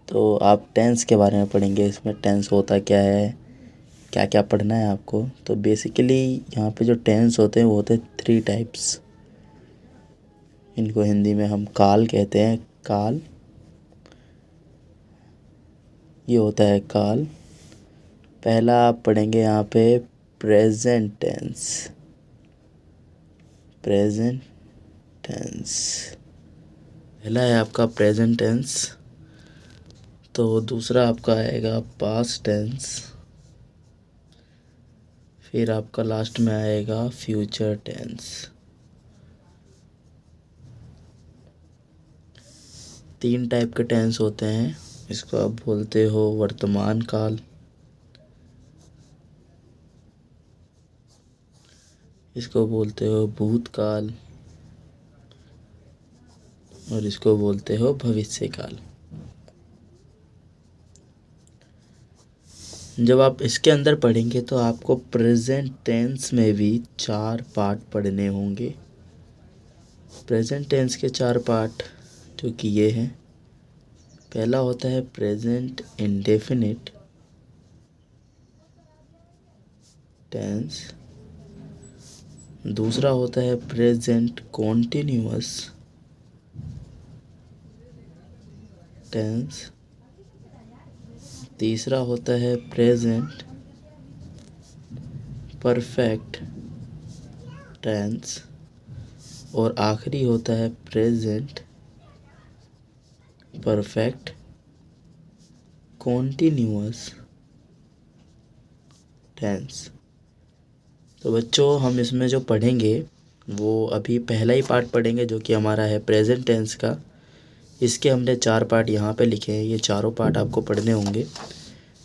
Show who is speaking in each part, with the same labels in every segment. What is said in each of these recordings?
Speaker 1: तो आप टेंस के बारे में पढ़ेंगे। इसमें टेंस होता क्या है, क्या क्या पढ़ना है आपको। तो बेसिकली यहाँ पे जो टेंस होते हैं वो होते हैं 3 टाइप्स। इनको हिंदी में हम काल कहते हैं। काल, ये होता है काल। पहला आप पढ़ेंगे यहाँ पे प्रेजेंट टेंस। प्रेजेंट टेंस पहला है आपका प्रेजेंट टेंस। तो दूसरा आपका आएगा पास्ट टेंस। फिर आपका लास्ट में आएगा फ्यूचर टेंस। 3 टाइप के टेंस होते हैं। इसको आप बोलते हो वर्तमान काल, इसको बोलते हो भूतकाल, और इसको बोलते हो भविष्य काल। जब आप इसके अंदर पढ़ेंगे तो आपको प्रेजेंट टेंस में भी 4 पार्ट पढ़ने होंगे। प्रेजेंट टेंस के 4 पार्ट जो कि ये हैं। पहला होता है प्रेजेंट इंडेफिनिट टेंस। दूसरा होता है प्रेजेंट कॉन्टिन्यूअस टेंस। तीसरा होता है प्रेजेंट परफेक्ट टेंस। और आखिरी होता है प्रेजेंट परफेक्ट कॉन्टिन्यूअस टेंस। तो बच्चों, हम इसमें जो पढ़ेंगे वो अभी पहला ही पार्ट पढ़ेंगे जो कि हमारा है प्रेजेंट टेंस का। इसके हमने 4 पार्ट यहाँ पे लिखे हैं। ये चारों पार्ट आपको पढ़ने होंगे।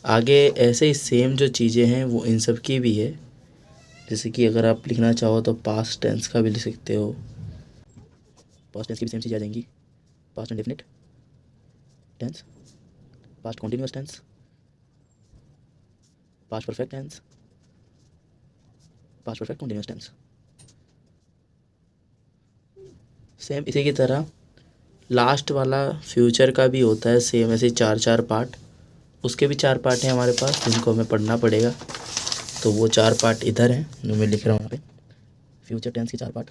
Speaker 1: आगे ऐसे ही सेम जो चीज़ें हैं वो इन सब की भी है। जैसे कि अगर आप लिखना चाहो तो पास्ट टेंस का भी लिख सकते हो। पास्ट टेंस की भी सेम चीज़ आ जाएंगी। Past indefinite tense, past continuous tense, past perfect tense, past perfect continuous tense. Same इसी की तरह लास्ट वाला फ्यूचर का भी होता है। सेम ऐसे 4 पार्ट। उसके भी 4 पार्ट हैं हमारे पास जिनको हमें पढ़ना पड़ेगा। तो वो 4 पार्ट इधर हैं जो मैं लिख रहा हूँ यहाँ पे। फ्यूचर टेंस के 4 पार्ट।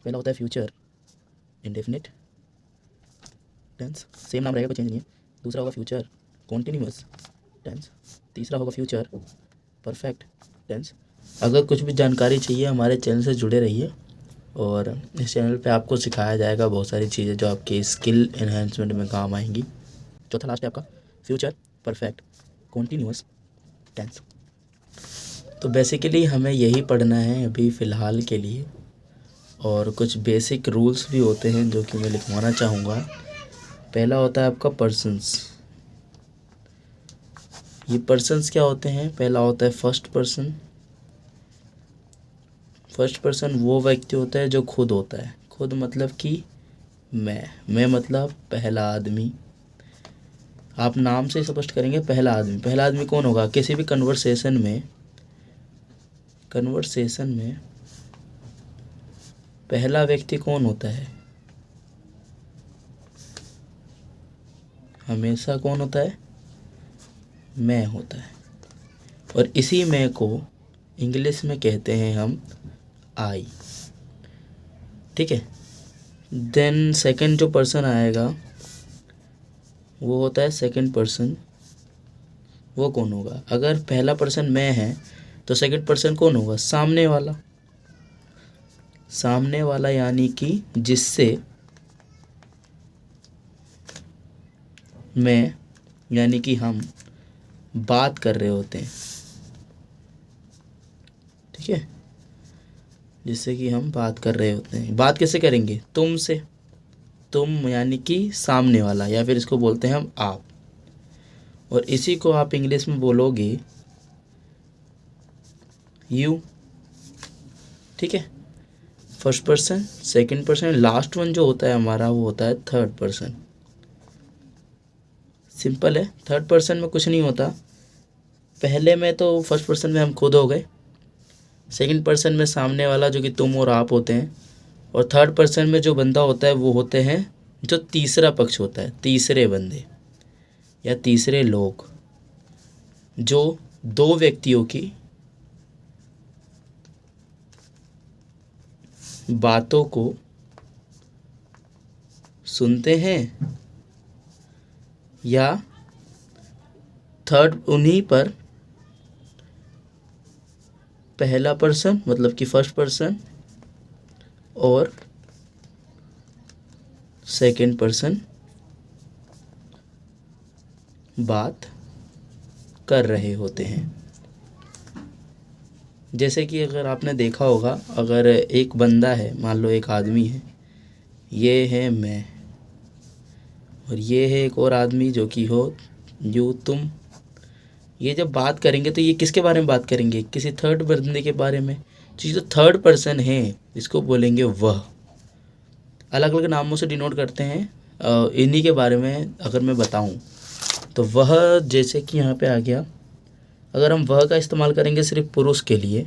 Speaker 1: पहला होता है फ्यूचर इंडेफिनिट टेंस, सेम नाम रहेगा, कोई चेंज नहीं है। दूसरा होगा फ्यूचर कॉन्टिन्यूअस टेंस। तीसरा होगा फ्यूचर परफेक्ट टेंस। अगर कुछ भी जानकारी चाहिए हमारे चैनल से जुड़े रहिए, और इस चैनल पे आपको सिखाया जाएगा बहुत सारी चीज़ें जो आपके स्किल एनहेंसमेंट में काम आएंगी। चौथा लास्ट है आपका फ्यूचर परफेक्ट कॉन्टिन्यूअस टेंस। तो बेसिकली हमें यही पढ़ना है अभी फ़िलहाल के लिए। और कुछ बेसिक रूल्स भी होते हैं जो कि मैं लिखवाना चाहूँगा। पहला होता है आपका पर्सन्स। ये पर्सन्स क्या होते हैं? पहला होता है फर्स्ट पर्सन। फर्स्ट पर्सन वो व्यक्ति होता है जो खुद होता है। खुद मतलब कि मैं मतलब पहला आदमी। आप नाम से स्पष्ट करेंगे पहला आदमी। पहला आदमी कौन होगा? किसी भी कन्वर्सेशन में पहला व्यक्ति कौन होता है? हमेशा कौन होता है? मैं होता है। और इसी मैं को इंग्लिश में कहते हैं हम आई। ठीक है। देन सेकंड जो पर्सन आएगा वो होता है सेकंड पर्सन। वो कौन होगा? अगर पहला पर्सन मैं है तो सेकंड पर्सन कौन होगा? सामने वाला। सामने वाला यानी कि जिससे मैं यानी कि हम बात कर रहे होते हैं। ठीक है, जिससे कि हम बात कर रहे होते हैं। बात कैसे करेंगे? तुम से। तुम यानी कि सामने वाला, या फिर इसको बोलते हैं हम आप। और इसी को आप इंग्लिश में बोलोगे यू। ठीक है। First person, second person, last one जो होता है हमारा वो होता है थर्ड पर्सन। सिंपल है। थर्ड पर्सन में कुछ नहीं होता। पहले में तो फर्स्ट पर्सन में हम खुद हो गए, सेकंड पर्सन में सामने वाला जो कि तुम और आप होते हैं, और थर्ड पर्सन में जो बंदा होता है वो होते हैं जो तीसरा पक्ष होता है, तीसरे बंदे। या तीसरे लोग जो दो व्यक्तियों की बातों को सुनते हैं या थर्ड उन्हीं पर पहला पर्सन मतलब कि फर्स्ट पर्सन और सेकंड पर्सन बात कर रहे होते हैं। जैसे कि अगर आपने देखा होगा, अगर एक बंदा है, मान लो एक आदमी है, ये है मैं और ये है एक और आदमी जो कि हो यू तुम। ये जब बात करेंगे तो ये किसके बारे में बात करेंगे? किसी थर्ड बंदे के बारे में। तो ये जो थर्ड पर्सन है इसको बोलेंगे वह। अलग अलग नामों से डिनोट करते हैं। इन्हीं के बारे में अगर मैं बताऊं तो वह, जैसे कि यहाँ पे आ गया, अगर हम वह का इस्तेमाल करेंगे सिर्फ पुरुष के लिए,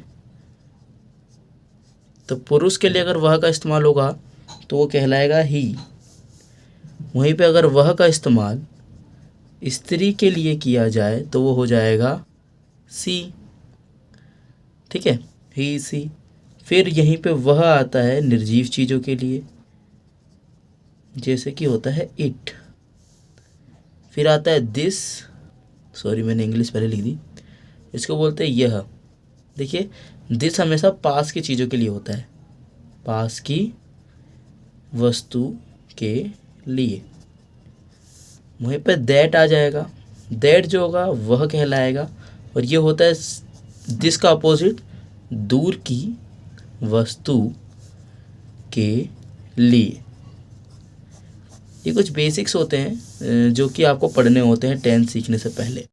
Speaker 1: तो पुरुष के लिए अगर वह का इस्तेमाल होगा तो वो कहलाएगा ही। वहीं पे अगर वह का इस्तेमाल स्त्री के लिए किया जाए तो वो हो जाएगा सी। ठीक है, ही सी। फिर यहीं पे वह आता है निर्जीव चीज़ों के लिए, जैसे कि होता है इट। फिर आता है दिस, सॉरी मैंने इंग्लिश पहले लिख दी, इसको बोलते हैं यह। देखिए दिस हमेशा पास की चीज़ों के लिए होता है, पास की वस्तु के लिए। वहीं पर दैट आ जाएगा, दैट जो होगा वह कहलाएगा, और ये होता है दिस का अपोजिट, दूर की वस्तु के लिए। ये कुछ बेसिक्स होते हैं जो कि आपको पढ़ने होते हैं टेंस सीखने से पहले।